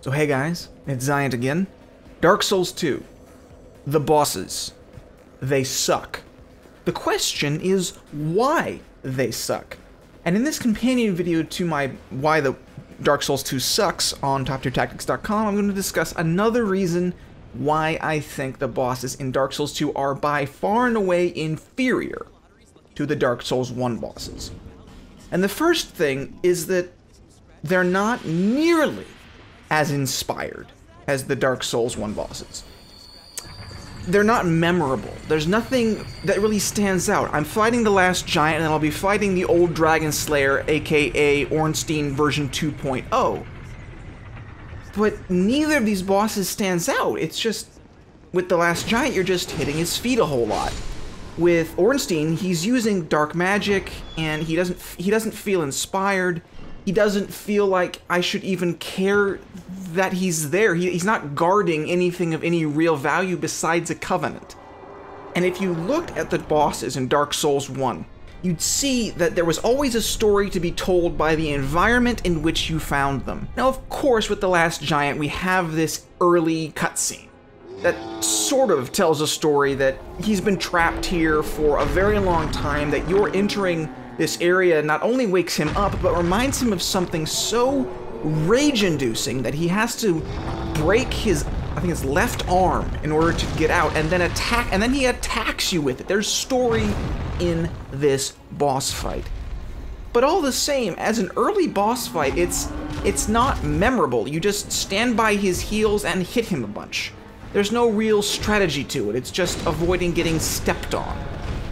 So hey guys, it's Zion again. Dark Souls 2. The bosses. They suck. The question is why they suck. And in this companion video to my Why the Dark Souls 2 Sucks on TopTierTactics.com, I'm going to discuss another reason why I think the bosses in Dark Souls 2 are by far and away inferior to the Dark Souls 1 bosses. And the first thing is that they're not nearly as inspired as the Dark Souls 1 bosses. They're not memorable. There's nothing that really stands out. I'm fighting the last giant, and I'll be fighting the old Dragon Slayer, aka Ornstein version 2.0. But neither of these bosses stands out. It's just, with the last giant, you're just hitting his feet a whole lot. With Ornstein, he's using dark magic, and he doesn't feel inspired. He doesn't feel like I should even care that he's there. He's not guarding anything of any real value besides a covenant. And if you looked at the bosses in Dark Souls 1, you'd see that there was always a story to be told by the environment in which you found them. Now, of course, with the last giant, we have this early cutscene that sort of tells a story that he's been trapped here for a very long time, that you're entering this area not only wakes him up, but reminds him of something so rage-inducing that he has to break his, I think it's left arm in order to get out, and then he attacks you with it. There's story in this boss fight. But all the same, as an early boss fight, it's not memorable. You just stand by his heels and hit him a bunch. There's no real strategy to it. It's just avoiding getting stepped on.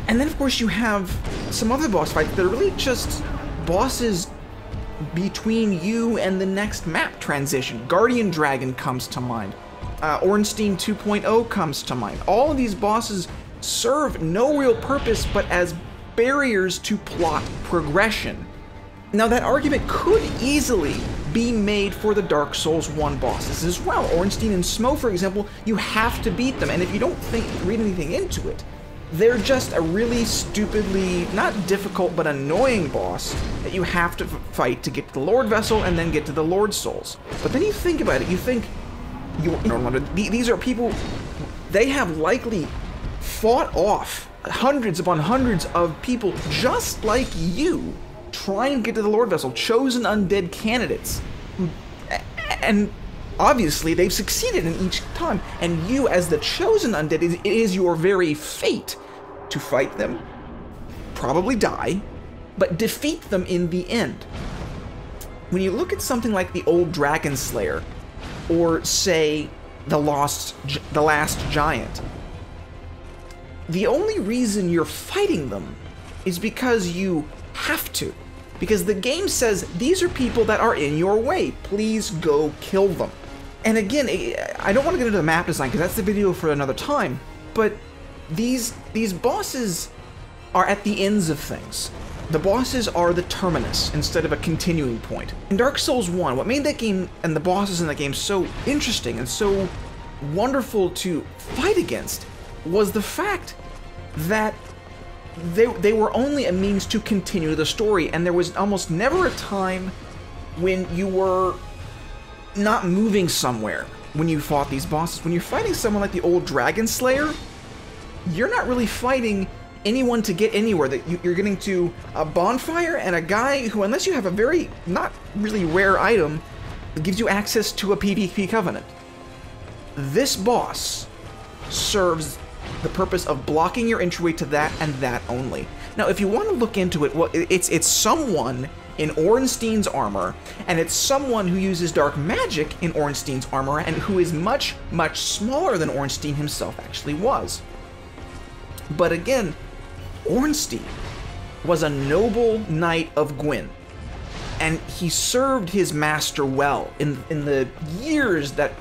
And then, of course, you have some other boss fights that are really just bosses between you and the next map transition. Guardian Dragon comes to mind. Ornstein 2.0 comes to mind. All of these bosses serve no real purpose but as barriers to plot progression. Now, that argument could easily be made for the Dark Souls 1 bosses as well. Ornstein and Smo, for example, you have to beat them, and if you don't read anything into it, they're just a really stupidly, not difficult, but annoying boss that you have to fight to get to the Lord Vessel and then get to the Lord Souls. But then you think about it, you think, these are people, they have likely fought off hundreds upon hundreds of people just like you trying to get to the Lord Vessel, chosen undead candidates. And obviously, they've succeeded in each time, and you, as the chosen undead, it is your very fate to fight them, probably die, but defeat them in the end. When you look at something like the old Dragon Slayer, or say the last giant, the only reason you're fighting them is because you have to. Because the game says, these are people that are in your way, please go kill them. And again, I don't want to get into the map design because that's the video for another time, but these bosses are at the ends of things. The bosses are the terminus instead of a continuing point. In Dark Souls 1, what made that game and the bosses in that game so interesting and so wonderful to fight against was the fact that they were only a means to continue the story, and there was almost never a time when you were not moving somewhere when you fought these bosses. When you're fighting someone like the old Dragon Slayer, you're not really fighting anyone to get anywhere. That you're getting to a bonfire and a guy who, unless you have a very, not really rare item, gives you access to a PvP covenant. This boss serves the purpose of blocking your entryway to that and that only. Now, if you want to look into it, well, it's someone in Ornstein's armor, and it's someone who uses dark magic in Ornstein's armor, and who is much, much smaller than Ornstein himself actually was. But again, Ornstein was a noble knight of Gwyn, and he served his master well in the years that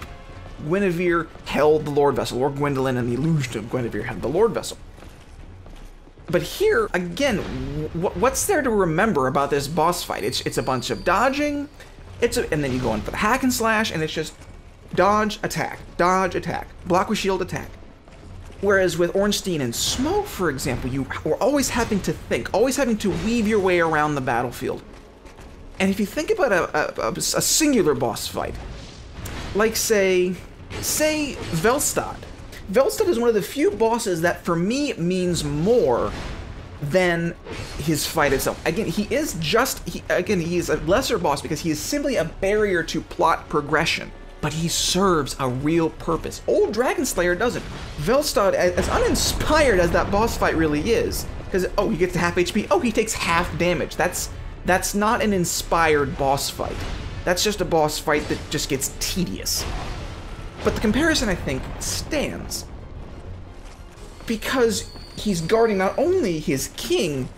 Guinevere held the Lord Vessel, or Gwendolyn and the illusion of Guinevere held the Lord Vessel. But here, again, what's there to remember about this boss fight? It's a bunch of dodging, and then you go in for the hack and slash, and it's just dodge, attack, block with shield, attack. Whereas with Ornstein and Smo, for example, you were always having to think, always having to weave your way around the battlefield. And if you think about a singular boss fight, like say Velstad. Velstad is one of the few bosses that for me means more than his fight itself. Again, he is a lesser boss because he is simply a barrier to plot progression, but he serves a real purpose. Old Dragon Slayer doesn't. Velstad, as uninspired as that boss fight really is, because, oh, he gets to half HP, oh, he takes half damage. That's not an inspired boss fight. That's just a boss fight that just gets tedious. But the comparison, I think, stands. Because he's guarding not only his king,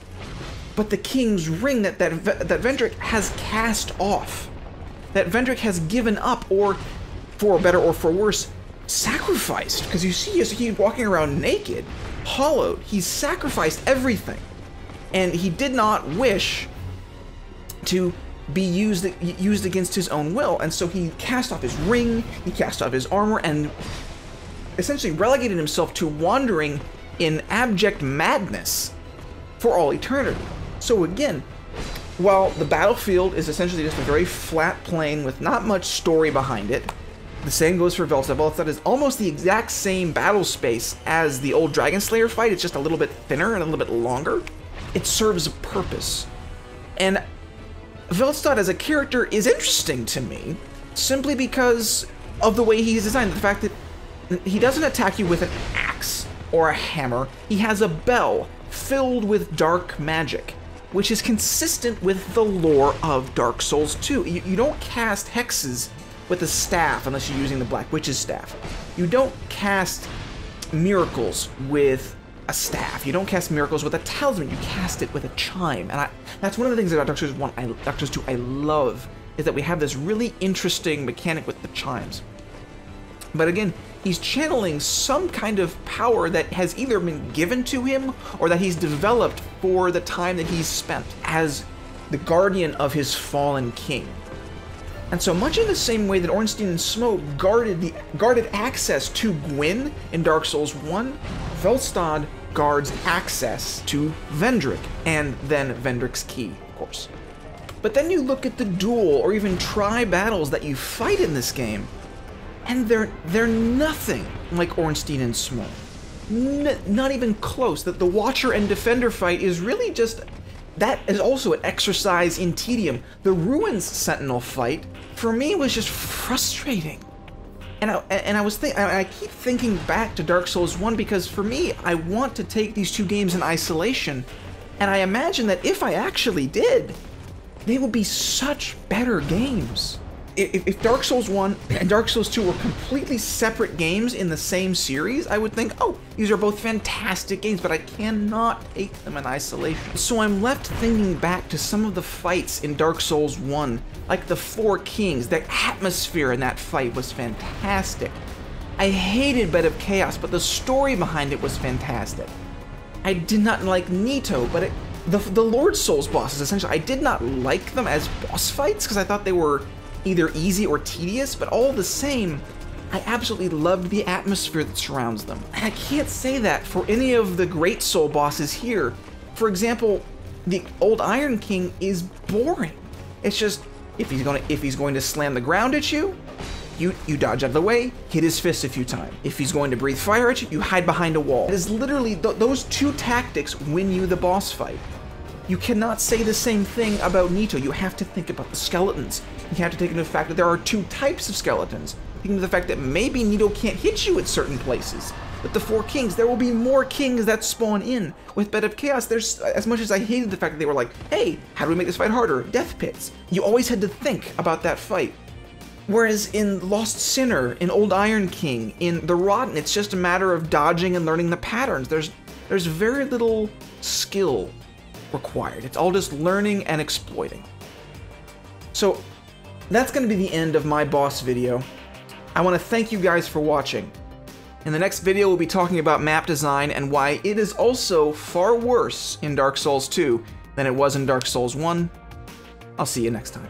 but the king's ring that Vendrick has cast off. That Vendrick has given up, or, for better or for worse, sacrificed. Because you see, he's walking around naked, hollowed. He's sacrificed everything. And he did not wish to be used against his own will, and so he cast off his ring, he cast off his armor, and essentially relegated himself to wandering in abject madness for all eternity. So again, while the battlefield is essentially just a very flat plain with not much story behind it, the same goes for Velstad. Velstad is almost the exact same battle space as the old Dragon Slayer fight, it's just a little bit thinner and a little bit longer. It serves a purpose. And Velstad as a character is interesting to me, simply because of the way he's designed. The fact that he doesn't attack you with an axe or a hammer. He has a bell filled with dark magic, which is consistent with the lore of Dark Souls 2. You don't cast hexes with a staff unless you're using the Black Witch's staff. You don't cast miracles with a staff. You don't cast miracles with a talisman. You cast it with a chime. And that's one of the things about Dark Souls 1, Dark Souls 2 I love, is that we have this really interesting mechanic with the chimes. But again, he's channeling some kind of power that has either been given to him or that he's developed for the time that he's spent as the guardian of his fallen king. And so much in the same way that Ornstein and Smoke guarded access to Gwyn in Dark Souls 1, Velstad guards access to Vendrick, and then Vendrick's key, of course. But then you look at the duel or even tri-battles that you fight in this game, and they're nothing like Ornstein and Smoke. Not even close. That the Watcher and Defender fight is really just, that is also an exercise in tedium. The Ruins Sentinel fight, for me, was just frustrating. And I keep thinking back to Dark Souls 1 because for me, I want to take these two games in isolation, and I imagine that if I actually did, they would be such better games. If Dark Souls 1 and Dark Souls 2 were completely separate games in the same series, I would think, oh, these are both fantastic games, but I cannot take them in isolation. So I'm left thinking back to some of the fights in Dark Souls 1, like the Four Kings. The atmosphere in that fight was fantastic. I hated Bed of Chaos, but the story behind it was fantastic. I did not like Nito, but the Lord Souls bosses, essentially, I did not like them as boss fights because I thought they were either easy or tedious, but all the same, I absolutely loved the atmosphere that surrounds them. And I can't say that for any of the Great Soul bosses here. For example, the old Iron King is boring. It's just, if he's going to slam the ground at you, you dodge out of the way, hit his fist a few times. If he's going to breathe fire at you, you hide behind a wall. It is literally, those two tactics win you the boss fight. You cannot say the same thing about Nito. You have to think about the skeletons. You have to take into the fact that there are two types of skeletons. Think of the fact that maybe Nito can't hit you at certain places. With the Four Kings, there will be more kings that spawn in. With Bed of Chaos, there's, as much as I hated the fact that they were like, hey, how do we make this fight harder? Death pits. You always had to think about that fight. Whereas in Lost Sinner, in Old Iron King, in The Rotten, it's just a matter of dodging and learning the patterns. There's very little skill required. It's all just learning and exploiting. So that's going to be the end of my boss video. I want to thank you guys for watching. In the next video, we'll be talking about map design and why it is also far worse in Dark Souls 2 than it was in Dark Souls 1. I'll see you next time.